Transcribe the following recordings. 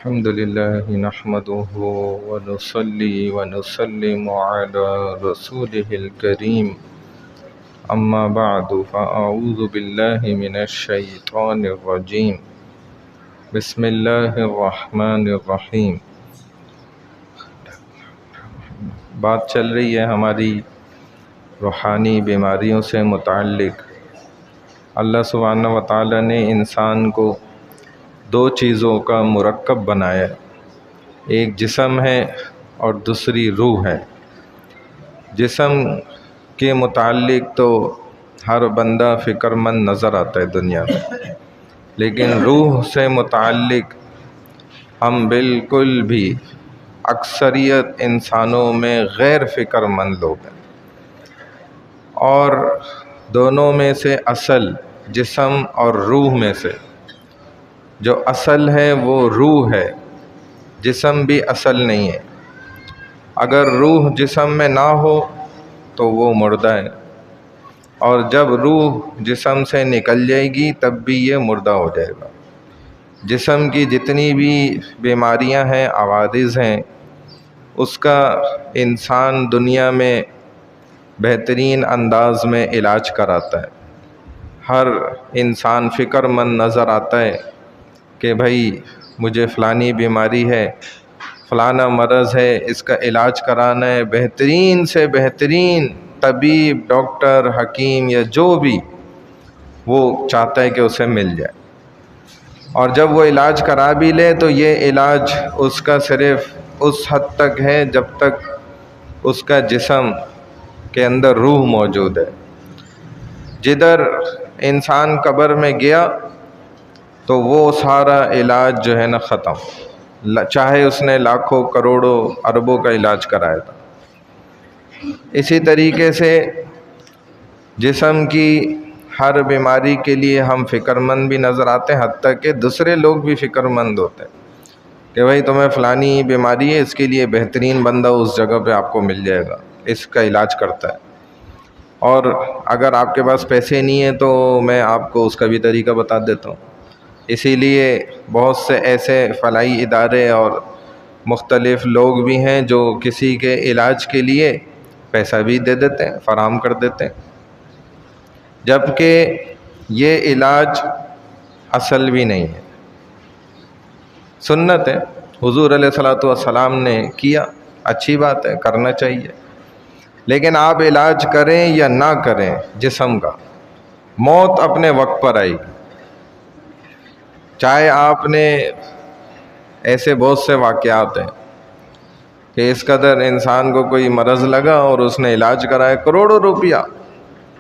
الحمد لله نحمده ونصلي ونسلم على رسوله الكريم أما بعد فأعوذ بالله من الشيطان الرجيم بسم الله الرحمن الرحيم۔ بات چل رہی ہے ہماری روحانی بیماریوں سے متعلق۔ اللہ سبحانہ و تعالی نے انسان کو دو چیزوں کا مرکب بنایا ہے، ایک جسم ہے اور دوسری روح ہے۔ جسم کے متعلق تو ہر بندہ فکر مند نظر آتا ہے دنیا میں، لیکن روح سے متعلق ہم بالکل بھی اکثریت انسانوں میں غیر فکر مند لوگ ہیں۔ اور دونوں میں سے اصل جسم اور روح میں سے جو اصل ہے وہ روح ہے، جسم بھی اصل نہیں ہے۔ اگر روح جسم میں نہ ہو تو وہ مردہ ہے، اور جب روح جسم سے نکل جائے گی تب بھی یہ مردہ ہو جائے گا۔ جسم کی جتنی بھی بیماریاں ہیں، عوارض ہیں، اس کا انسان دنیا میں بہترین انداز میں علاج کراتا ہے۔ ہر انسان فکر مند نظر آتا ہے کہ بھائی مجھے فلانی بیماری ہے، فلانا مرض ہے، اس کا علاج کرانا ہے، بہترین سے بہترین طبیب، ڈاکٹر، حکیم یا جو بھی وہ چاہتا ہے کہ اسے مل جائے۔ اور جب وہ علاج کرا بھی لے تو یہ علاج اس کا صرف اس حد تک ہے جب تک اس کا جسم کے اندر روح موجود ہے۔ جدھر انسان قبر میں گیا تو وہ سارا علاج جو ہے نا ختم، چاہے اس نے لاکھوں کروڑوں اربوں کا علاج کرایا تھا۔ اسی طریقے سے جسم کی ہر بیماری کے لیے ہم فکر مند بھی نظر آتے ہیں، حتیٰ کہ دوسرے لوگ بھی فکر مند ہوتے ہیں کہ بھائی تمہیں فلانی بیماری ہے، اس کے لیے بہترین بندہ اس جگہ پہ آپ کو مل جائے گا، اس کا علاج کرتا ہے۔ اور اگر آپ کے پاس پیسے نہیں ہیں تو میں آپ کو اس کا بھی طریقہ بتا دیتا ہوں۔ اسی لیے بہت سے ایسے فلاحی ادارے اور مختلف لوگ بھی ہیں جو کسی کے علاج کے لیے پیسہ بھی دے دیتے ہیں، فراہم کر دیتے ہیں، جبکہ یہ علاج اصل بھی نہیں ہے، سنت ہے، حضور علیہ الصلوۃ والسلام نے کیا، اچھی بات ہے، کرنا چاہیے۔ لیکن آپ علاج کریں یا نہ کریں جسم کا، موت اپنے وقت پر آئے گی۔ چاہے آپ نے ایسے بہت سے واقعات ہیں کہ اس قدر انسان کو کوئی مرض لگا اور اس نے علاج کرایا کروڑوں روپیہ،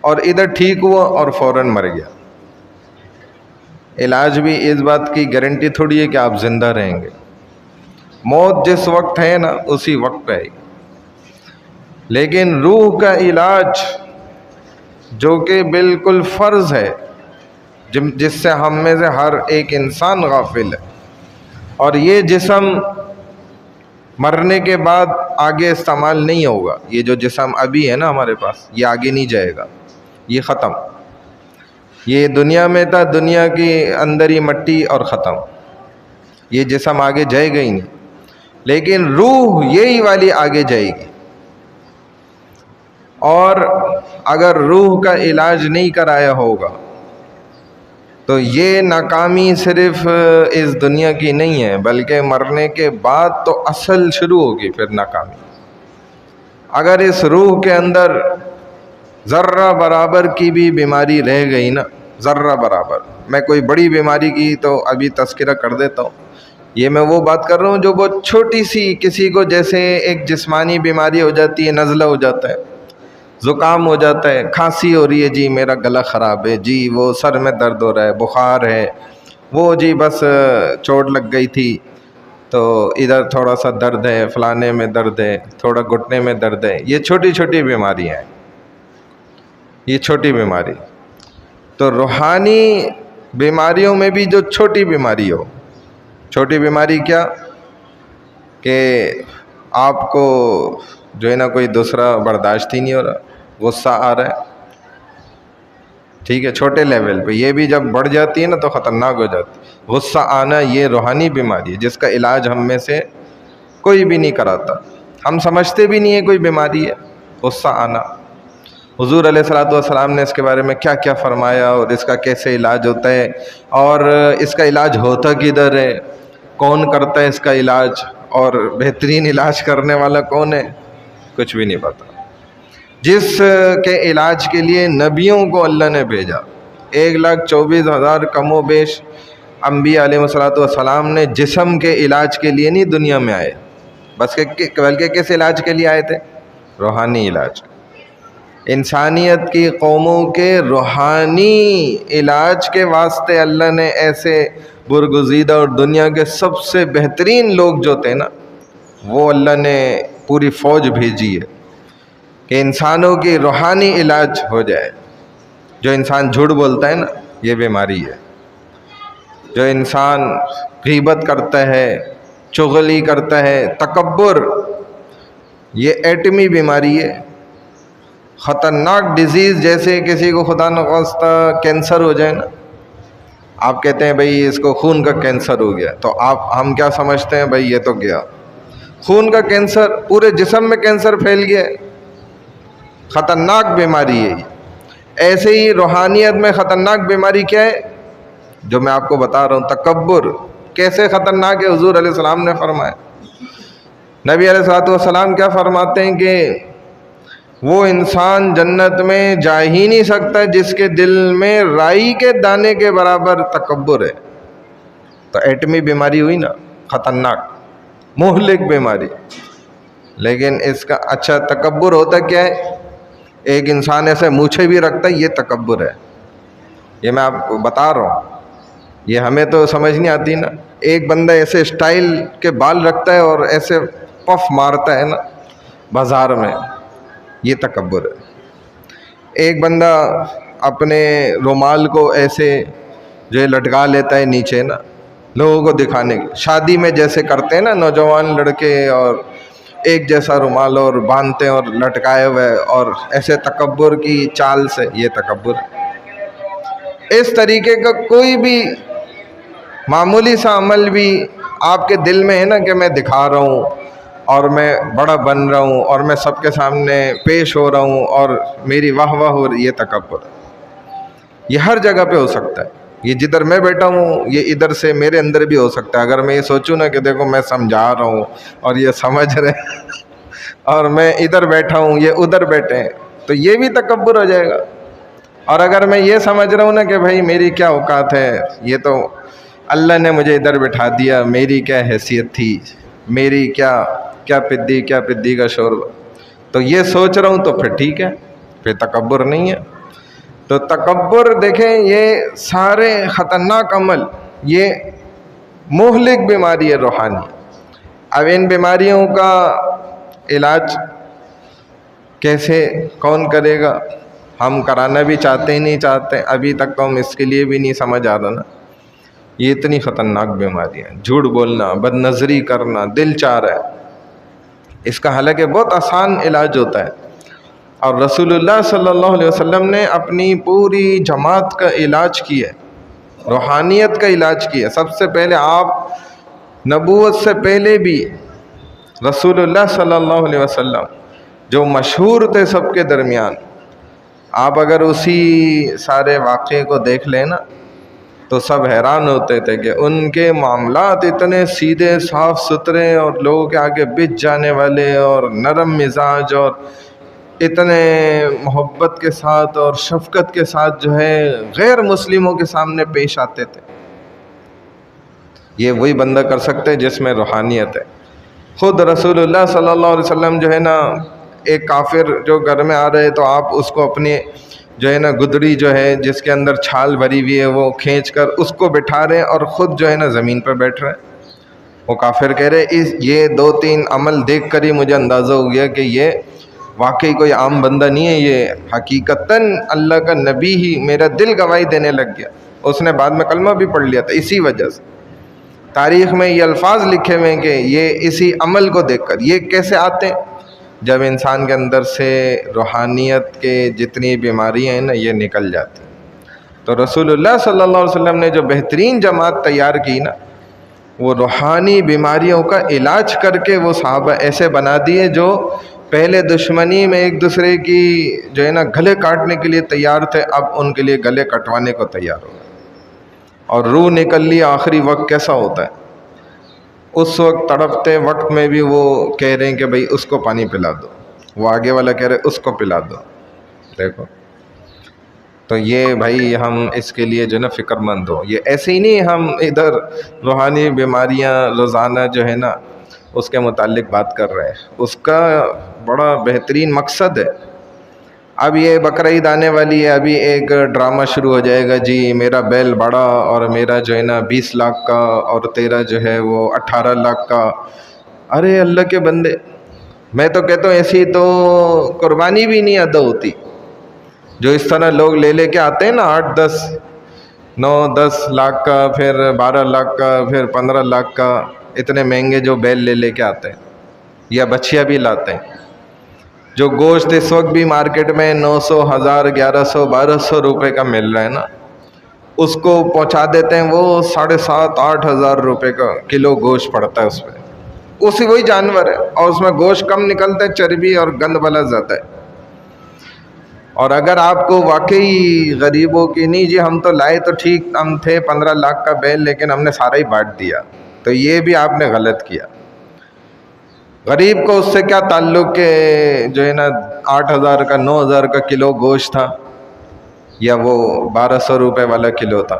اور ادھر ٹھیک ہوا اور فوراً مر گیا۔ علاج بھی اس بات کی گارنٹی تھوڑی ہے کہ آپ زندہ رہیں گے، موت جس وقت ہے نا اسی وقت پہ آئے گی۔ لیکن روح کا علاج جو کہ بالکل فرض ہے، جس سے ہم میں سے ہر ایک انسان غافل ہے، اور یہ جسم مرنے کے بعد آگے استعمال نہیں ہوگا۔ یہ جو جسم ابھی ہے نا ہمارے پاس، یہ آگے نہیں جائے گا، یہ ختم۔ یہ دنیا میں تھا، دنیا کی اندر ہی مٹی اور ختم، یہ جسم آگے جائے گا ہی نہیں۔ لیکن روح یہی والی آگے جائے گی، اور اگر روح کا علاج نہیں کرایا ہوگا تو یہ ناکامی صرف اس دنیا کی نہیں ہے، بلکہ مرنے کے بعد تو اصل شروع ہوگی پھر ناکامی۔ اگر اس روح کے اندر ذرہ برابر کی بھی بیماری رہ گئی نا، ذرہ برابر، میں کوئی بڑی بیماری کی تو ابھی تذکرہ کر دیتا ہوں، یہ میں وہ بات کر رہا ہوں جو بہت چھوٹی سی، کسی کو جیسے ایک جسمانی بیماری ہو جاتی ہے، نزلہ ہو جاتا ہے، زکام ہو جاتا ہے، کھانسی ہو رہی ہے، جی میرا گلا خراب ہے، جی وہ سر میں درد ہو رہا ہے، بخار ہے، وہ جی بس چوٹ لگ گئی تھی تو ادھر تھوڑا سا درد ہے، فلانے میں درد ہے، تھوڑا گھٹنے میں درد ہے، یہ چھوٹی چھوٹی بیماریاں ہیں، یہ چھوٹی بیماری۔ تو روحانی بیماریوں میں بھی جو چھوٹی بیماری ہو، چھوٹی بیماری کیا کہ آپ کو جو ہے نا کوئی دوسرا برداشت ہی نہیں ہو رہا، غصہ آ رہا ہے، ٹھیک ہے، چھوٹے لیول پہ. یہ بھی جب بڑھ جاتی ہے نا تو خطرناک ہو جاتی. غصہ آنا یہ روحانی بیماری ہے جس کا علاج ہم میں سے کوئی بھی نہیں کراتا. ہم سمجھتے بھی نہیں ہے کوئی بیماری ہے غصہ آنا. حضور علیہ الصلوۃ والسلام نے اس کے بارے میں کیا کیا فرمایا اور اس کا کیسے علاج ہوتا ہے اور اس کا علاج ہوتا کدھر ہے، کون کرتا ہے اس کا علاج، اور بہترین علاج کرنے والا کون ہے، کچھ بھی نہیں پتا. جس کے علاج کے لیے نبیوں کو اللہ نے بھیجا، 1,24,000 کم و بیش انبیاء علیہ الصلوۃ والسلام نے جسم کے علاج کے لیے نہیں دنیا میں آئے، بس بلکہ کس علاج کے لیے آئے تھے؟ روحانی علاج. انسانیت کی قوموں کے روحانی علاج کے واسطے اللہ نے ایسے برگزیدہ اور دنیا کے سب سے بہترین لوگ جو تھے نا، وہ اللہ نے پوری فوج بھیجی ہے کہ انسانوں کی روحانی علاج ہو جائے. جو انسان جھوٹ بولتا ہے نا، یہ بیماری ہے. جو انسان غیبت کرتا ہے، چغلی کرتا ہے، تکبر، یہ ایٹمی بیماری ہے، خطرناک ڈیزیز. جیسے کسی کو خدا نخواستہ کینسر ہو جائے نا، آپ کہتے ہیں بھئی اس کو خون کا کینسر ہو گیا، تو ہم کیا سمجھتے ہیں؟ بھئی یہ تو گیا خون کا کینسر، پورے جسم میں کینسر پھیل گیا. خطرناک بیماری ہے. ایسے ہی روحانیت میں خطرناک بیماری کیا ہے جو میں آپ کو بتا رہا ہوں؟ تکبر. کیسے خطرناک ہے؟ حضور علیہ السلام نے فرمایا. نبی علیہ الصلوۃ والسلام کیا فرماتے ہیں کہ وہ انسان جنت میں جا ہی نہیں سکتا جس کے دل میں رائی کے دانے کے برابر تکبر ہے. تو ایٹمی بیماری ہوئی نا، خطرناک مہلک بیماری. لیکن اس کا اچھا تکبر ہوتا کیا ہے؟ ایک انسان ایسے مونچھیں بھی رکھتا ہے، یہ تکبر ہے. یہ میں آپ کو بتا رہا ہوں، یہ ہمیں تو سمجھ نہیں آتی نا. ایک بندہ ایسے اسٹائل کے بال رکھتا ہے اور ایسے پف مارتا ہے نا بازار میں، یہ تکبر ہے. ایک بندہ اپنے رومال کو ایسے جو ہے لٹکا لیتا ہے نیچے نا، لوگوں کو دکھانے کی. شادی میں جیسے کرتے ہیں نا نوجوان لڑکے، اور ایک جیسا رومال اور باندھتے ہیں اور لٹکائے ہوئے اور ایسے تکبر کی چال سے، یہ تکبر. اس طریقے کا کوئی بھی معمولی سا عمل بھی آپ کے دل میں ہے نا کہ میں دکھا رہا ہوں اور میں بڑا بن رہا ہوں اور میں سب کے سامنے پیش ہو رہا ہوں اور میری واہ واہ ہو رہی، یہ تکبر. یہ ہر جگہ پہ ہو سکتا ہے. یہ جدھر میں بیٹھا ہوں یہ ادھر سے میرے اندر بھی ہو سکتا ہے. اگر میں یہ سوچوں نا کہ دیکھو میں سمجھا رہا ہوں اور یہ سمجھ رہے ہیں اور میں ادھر بیٹھا ہوں یہ ادھر بیٹھے ہیں، تو یہ بھی تکبر ہو جائے گا. اور اگر میں یہ سمجھ رہا ہوں نا کہ بھائی میری کیا اوقات ہے، یہ تو اللہ نے مجھے ادھر بٹھا دیا، میری کیا حیثیت تھی، میری کیا پدی کا شوربہ، تو یہ سوچ رہا ہوں، تو پھر ٹھیک ہے، پھر تکبر نہیں ہے. تو تکبر دیکھیں، یہ سارے خطرناک عمل، یہ مہلک بیماری ہے روحانی. اب ان بیماریوں کا علاج کیسے کون کرے گا؟ ہم کرانا بھی چاہتے ہی نہیں چاہتے. ابھی تک تو ہم اس کے لیے بھی نہیں سمجھ آ رہا نا. یہ اتنی خطرناک بیماری ہے. جھوٹ بولنا، بد نظری کرنا، دل چاہ رہا ہے. اس کا حالانکہ بہت آسان علاج ہوتا ہے، اور رسول اللہ صلی اللہ علیہ وسلم نے اپنی پوری جماعت کا علاج کیا ہے، روحانیت کا علاج کیا ہے. سب سے پہلے آپ نبوت سے پہلے بھی رسول اللہ صلی اللہ علیہ وسلم جو مشہور تھے سب کے درمیان، آپ اگر اسی سارے واقعے کو دیکھ لیں نا تو سب حیران ہوتے تھے کہ ان کے معاملات اتنے سیدھے صاف ستھرے اور لوگوں کے آگے بچ جانے والے اور نرم مزاج اور اتنے محبت کے ساتھ اور شفقت کے ساتھ جو ہے غیر مسلموں کے سامنے پیش آتے تھے. یہ وہی بندہ کر سکتے جس میں روحانیت ہے. خود رسول اللہ صلی اللہ علیہ وسلم جو ہے نا، ایک کافر جو گھر میں آ رہے تو آپ اس کو اپنی جو ہے نا گدڑی جو ہے جس کے اندر چھال بھری ہوئی ہے وہ کھینچ کر اس کو بٹھا رہے ہیں اور خود جو ہے نا زمین پر بیٹھ رہے ہیں. وہ کافر کہہ رہے یہ 2-3 عمل دیکھ کر ہی مجھے اندازہ ہو گیا کہ یہ واقعی کوئی عام بندہ نہیں ہے، یہ حقیقتاً اللہ کا نبی ہی. میرا دل گواہی دینے لگ گیا. اس نے بعد میں کلمہ بھی پڑھ لیا تھا. اسی وجہ سے تاریخ میں یہ الفاظ لکھے ہوئے ہیں کہ یہ اسی عمل کو دیکھ کر. یہ کیسے آتے ہیں؟ جب انسان کے اندر سے روحانیت کے جتنی بیماریاں ہیں نا یہ نکل جاتی ہیں. تو رسول اللہ صلی اللہ علیہ وسلم نے جو بہترین جماعت تیار کی نا، وہ روحانی بیماریوں کا علاج کر کے وہ صحابہ ایسے بنا دیے جو پہلے دشمنی میں ایک دوسرے کی جو ہے نا گلے کاٹنے کے لیے تیار تھے، اب ان کے لیے گلے کٹوانے کو تیار ہو گئے۔ اور روح نکل لی آخری وقت کیسا ہوتا ہے، اس وقت تڑپتے وقت میں بھی وہ کہہ رہے ہیں کہ بھئی اس کو پانی پلا دو، وہ آگے والا کہہ رہے اس کو پلا دو۔ دیکھو تو یہ بھائی ہم اس کے لیے جو ہے نا فکر مند ہو، یہ ایسے ہی نہیں ہم ادھر روحانی بیماریاں روزانہ جو ہے نا اس کے متعلق بات کر رہے ہیں، اس کا بڑا بہترین مقصد ہے۔ اب یہ بقرعید آنے والی ہے، ابھی ایک ڈرامہ شروع ہو جائے گا، جی میرا بیل بڑا اور میرا جو ہے نا 20 لاکھ کا اور تیرا جو ہے وہ 18 لاکھ کا۔ ارے اللہ کے بندے، میں تو کہتا ہوں ایسی تو قربانی بھی نہیں ادا ہوتی۔ جو اس طرح لوگ لے لے کے آتے ہیں نا 8 10 9 10 لاکھ کا، پھر 12 لاکھ کا، پھر 15 لاکھ کا، اتنے مہنگے جو بیل لے لے کے آتے ہیں یا بچیاں بھی لاتے ہیں۔ جو گوشت اس وقت بھی مارکیٹ میں 900 1000 1100 1200 روپے کا مل رہا ہے نا، اس کو پہنچا دیتے ہیں وہ 7,500 8,000 روپے کا کلو گوشت پڑتا ہے اس پہ۔ اسی وہی جانور ہے اور اس میں گوشت کم نکلتا ہے، چربی اور گند بلا زیادہ ہے۔ اور اگر آپ کو واقعی غریبوں کی نہیں جی ہم تو لائے تو ٹھیک، ہم تھے 15 لاکھ کا بیل لیکن ہم نے سارا ہی بانٹ دیا، تو یہ بھی آپ نے غلط کیا۔ غریب کو اس سے کیا تعلق کہ جو ہے نا 8,000 کا 9,000 کا کلو گوشت تھا یا وہ 1,200 روپے والا کلو تھا۔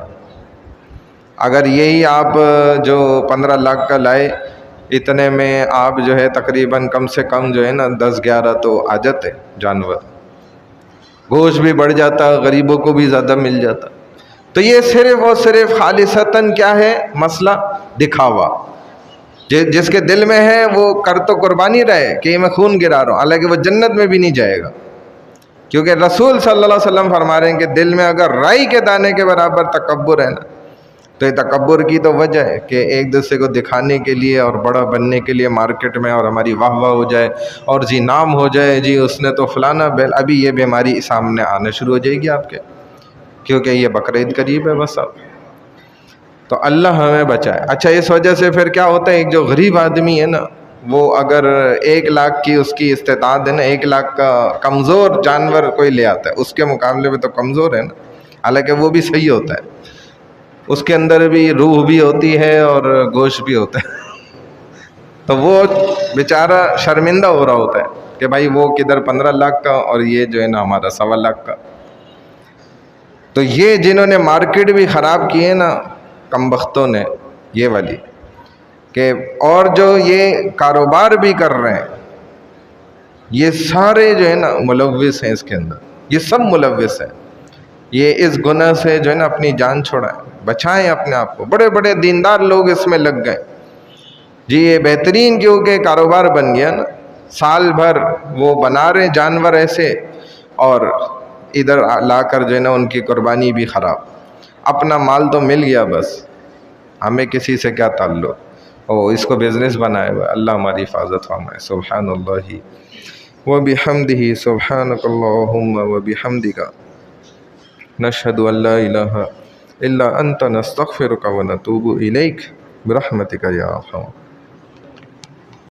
اگر یہی آپ جو 15 لاکھ کا لائے، اتنے میں آپ جو ہے تقریباً کم سے کم جو ہے نا 10 11 تو آ جاتے جانور، گوشت بھی بڑھ جاتا، غریبوں کو بھی زیادہ مل جاتا۔ تو یہ صرف اور صرف خالصتاً کیا ہے مسئلہ؟ دکھاوا۔ جس کے دل میں ہے وہ کر تو قربانی رہے کہ میں خون گرا رہا ہوں، حالانکہ وہ جنت میں بھی نہیں جائے گا، کیونکہ رسول صلی اللہ علیہ وسلم فرما رہے ہیں کہ دل میں اگر رائی کے دانے کے برابر تکبر ہے نا، تو یہ تکبر کی تو وجہ ہے کہ ایک دوسرے کو دکھانے کے لیے اور بڑا بننے کے لیے مارکیٹ میں اور ہماری واہ واہ ہو جائے اور جی نام ہو جائے، جی اس نے تو فلانا بیل۔ ابھی یہ بیماری سامنے آنے شروع ہو جائے گی آپ کے، کیونکہ یہ بقرعید قریب ہے بس اب۔ تو اللہ ہمیں بچائے۔ اچھا اس وجہ سے پھر کیا ہوتا ہے، ایک جو غریب آدمی ہے نا، وہ اگر 1 لاکھ کی اس کی استطاعت ہے نا، 1 لاکھ کا کمزور جانور کوئی لے آتا ہے، اس کے مقابلے میں تو کمزور ہے نا، حالانکہ وہ بھی صحیح ہوتا ہے، اس کے اندر بھی روح بھی ہوتی ہے اور گوشت بھی ہوتا ہے، تو وہ بیچارہ شرمندہ ہو رہا ہوتا ہے کہ بھائی وہ کدھر 15 لاکھ کا اور یہ جو ہے نا ہمارا 1.25 لاکھ کا۔ تو یہ جنہوں نے مارکیٹ بھی خراب کی ہے نا کم بختوں نے، یہ والی کہ اور جو یہ کاروبار بھی کر رہے ہیں، یہ سارے جو ہے نا ملوث ہیں اس کے اندر، یہ سب ملوث ہیں۔ یہ اس گناہ سے جو ہے نا اپنی جان چھوڑائیں، بچائیں اپنے آپ کو۔ بڑے بڑے دیندار لوگ اس میں لگ گئے جی، یہ بہترین کیونکہ کاروبار بن گیا نا، سال بھر وہ بنا رہے جانور ایسے اور ادھر لا کر جو ہے نا ان کی قربانی بھی خراب، اپنا مال تو مل گیا، بس ہمیں کسی سے کیا تعلق۔ اس کو بزنس بنائے ہوا۔ اللہ ہماری حفاظت فرمائے۔ سبحان اللہ وبحمدہ، سبحانک اللہم وبحمدک، نشہد ان لا الہ الا انت، نستغفرک ونتوب الیک، برحمتک یا ارحم۔